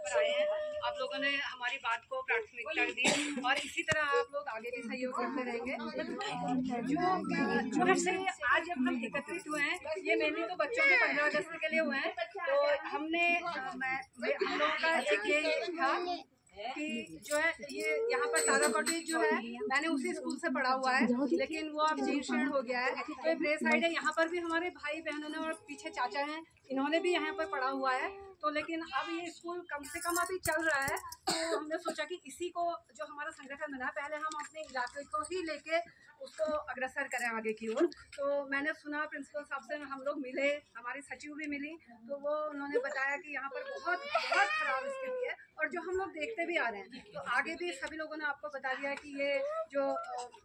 पर आए हैं। आप लोगों ने हमारी बात को प्राथमिकता दी और इसी तरह आप लोग आगे भी सहयोग करते रहेंगे। जो से आज जब हम एकत्रित हुए हैं, ये मेनली तो बच्चों के 15 अगस्त के लिए हुए हैं। तो हम लोगों का एक ये था कि जो है ये यहाँ पर ताराकोटी जो है मैंने उसी स्कूल से पढ़ा हुआ है, लेकिन वो अब जीव शेड हो गया है। तो ब्रे साइड है, यहाँ पर भी हमारे भाई बहनों ने और पीछे चाचा हैं, इन्होंने भी यहाँ पर पढ़ा हुआ है। तो लेकिन अब ये स्कूल कम से कम अभी चल रहा है, तो हमने सोचा कि इसी को जो हमारा संगठन बना, पहले हम अपने इलाके को ही लेके उसको अग्रसर करें आगे की ओर। तो मैंने सुना प्रिंसिपल साहब से हम लोग मिले, हमारी सचिव भी मिली, तो वो उन्होंने बताया कि यहाँ पर बहुत बहुत खराब स्थिति है और जो हम लोग देखते भी आ रहे हैं। तो आगे भी सभी लोगों ने आपको बता दिया कि ये जो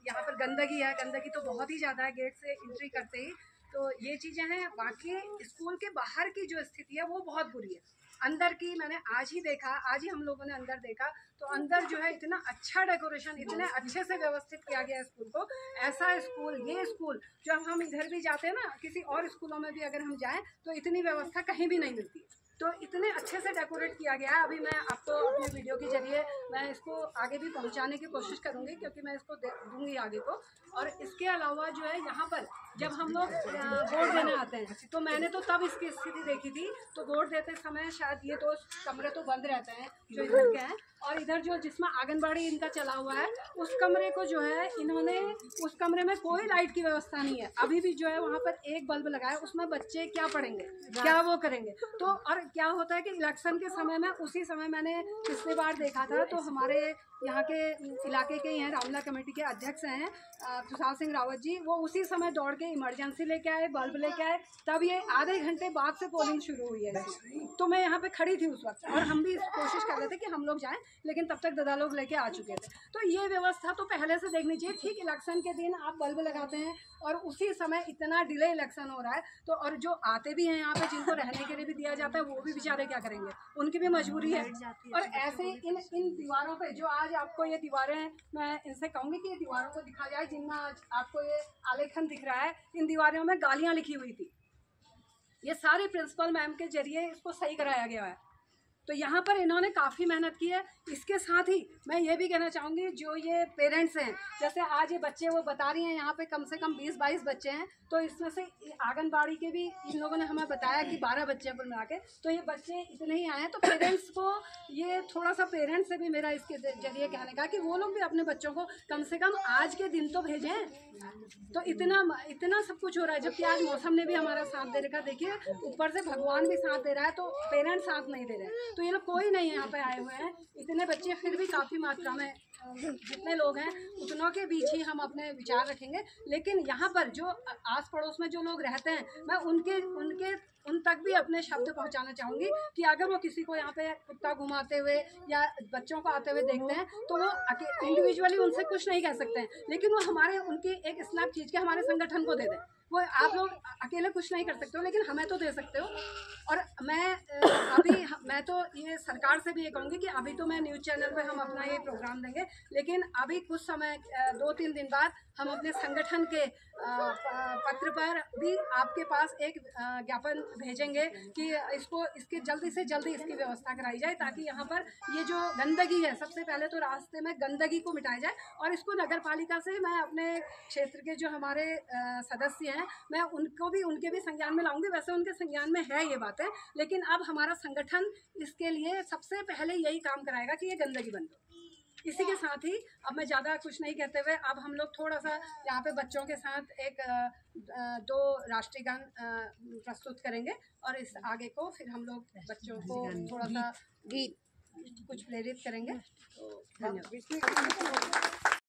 यहाँ पर गंदगी है, गंदगी तो बहुत ही ज़्यादा है गेट से एंट्री करते ही। तो ये चीज़ें हैं। बाकी स्कूल के बाहर की जो स्थिति है वो बहुत बुरी है। अंदर की मैंने आज ही हम लोगों ने अंदर देखा, तो अंदर जो है इतना अच्छा डेकोरेशन, इतने अच्छे से व्यवस्थित किया गया है स्कूल को। ऐसा स्कूल, ये स्कूल जो हम इधर भी जाते हैं ना, किसी और स्कूलों में भी अगर हम जाएं तो इतनी व्यवस्था कहीं भी नहीं मिलती। तो इतने अच्छे से डेकोरेट किया गया है। अभी मैं आपको अपने वीडियो के जरिए मैं इसको आगे भी पहुंचाने की कोशिश करूंगी, क्योंकि मैं इसको दूंगी आगे को। और इसके अलावा जो है यहाँ पर जब हम लोग वोट देने आते हैं, तो मैंने तो तब इसकी स्थिति देखी थी। तो वोट देते समय शायद ये तो कमरे तो बंद रहते हैं जो इधर के हैं, और इधर जो जिसमें आंगनबाड़ी इनका चला हुआ है उस कमरे को जो है इन्होंने, उस कमरे में कोई लाइट की व्यवस्था नहीं है। अभी भी जो है वहाँ पर एक बल्ब लगाया, उसमें बच्चे क्या पढ़ेंगे, क्या वो करेंगे। तो और क्या होता है कि इलेक्शन के समय में, उसी समय मैंने पिछली बार देखा था, तो हमारे यहाँ के इलाके के हैं रामला कमेटी के अध्यक्ष हैं प्रसाद सिंह रावत जी, वो उसी समय दौड़ के इमरजेंसी लेके आए, बल्ब लेके आए। तब ये आधे घंटे बाद से पोलिंग शुरू हुई है। तो मैं यहाँ पे खड़ी थी उस वक्त, और हम भी कोशिश कर रहे थे कि हम लोग जाएं, लेकिन तब तक दादा लोग लेके आ चुके थे। तो ये व्यवस्था तो पहले से देखनी चाहिए। ठीक इलेक्शन के दिन आप बल्ब लगाते हैं और उसी समय इतना डिले इलेक्शन हो रहा है। तो और जो आते भी हैं यहाँ पे, जिनको रहने के लिए भी दिया जाता है, वो भी बेचारे क्या करेंगे, उनकी भी मजबूरी है। और ऐसे इन दीवारों पे जो आज आपको ये दीवारें, मैं इनसे कहूँगी कि ये दीवारों को दिखा जाए जिनमें आज आपको ये आलेखन दिख रहा है। इन दीवारों में गालियाँ लिखी हुई थी। ये सारी प्रिंसिपल मैम के जरिए इसको सही कराया गया है। तो यहाँ पर इन्होंने काफ़ी मेहनत की है। इसके साथ ही मैं ये भी कहना चाहूँगी, जो ये पेरेंट्स हैं, जैसे आज ये बच्चे वो बता रही हैं, यहाँ पे कम से कम 20-22 बच्चे हैं। तो इसमें से आंगनबाड़ी के भी इन लोगों ने हमें बताया कि 12 बच्चे पर मिला के, तो ये बच्चे इतने ही आए हैं। तो पेरेंट्स को ये थोड़ा सा, पेरेंट्स से भी मेरा इसके जरिए कहने का कि वो लोग भी अपने बच्चों को कम से कम आज के दिन तो भेजें। तो इतना सब कुछ हो रहा है, जबकि आज मौसम ने भी हमारा साथ दे रखा। देखिए ऊपर से भगवान भी साथ दे रहा है, तो पेरेंट्स साथ नहीं दे रहे हैं। तो ये लोग कोई नहीं है यहाँ पे आए हुए हैं, इतने बच्चे, फिर भी काफ़ी मात्रा में जितने लोग हैं उतनों के बीच ही हम अपने विचार रखेंगे। लेकिन यहाँ पर जो आस पड़ोस में जो लोग रहते हैं, मैं उन तक भी अपने शब्द पहुँचाना चाहूँगी कि अगर वो किसी को यहाँ पे कुत्ता घुमाते हुए या बच्चों को आते हुए देखते हैं, तो वो इंडिविजुअली उनसे कुछ नहीं कह सकते हैं, लेकिन वो हमारे उनकी एक स्नैप खींच के हमारे संगठन को दे दें। वो आप लोग अकेले कुछ नहीं कर सकते हो, लेकिन हमें तो दे सकते हो। और मैं तो ये सरकार से भी ये कहूँगी कि अभी तो मैं न्यूज़ चैनल पे हम अपना ये प्रोग्राम देंगे, लेकिन अभी कुछ समय 2-3 दिन बाद हम अपने संगठन के पत्र पर भी आपके पास एक ज्ञापन भेजेंगे कि इसकी जल्दी से जल्दी इसकी व्यवस्था कराई जाए, ताकि यहाँ पर ये जो गंदगी है, सबसे पहले तो रास्ते में गंदगी को मिटाया जाए। और इसको नगर पालिका से मैं अपने क्षेत्र के जो हमारे सदस्य हैं, मैं उनके भी संज्ञान में लाऊंगी। वैसे उनके संज्ञान में है ये बातें, लेकिन अब हमारा संगठन इसके लिए सबसे पहले यही काम कराएगा कि ये गंदगी बंद हो। इसी के साथ ही अब मैं ज़्यादा कुछ नहीं कहते हुए, अब हम लोग थोड़ा सा यहाँ पे बच्चों के साथ एक 2 राष्ट्रीय गान प्रस्तुत करेंगे, और इस आगे को फिर हम लोग बच्चों को थोड़ा सा गीत कुछ प्रेरित करेंगे। तो धन्यवाद।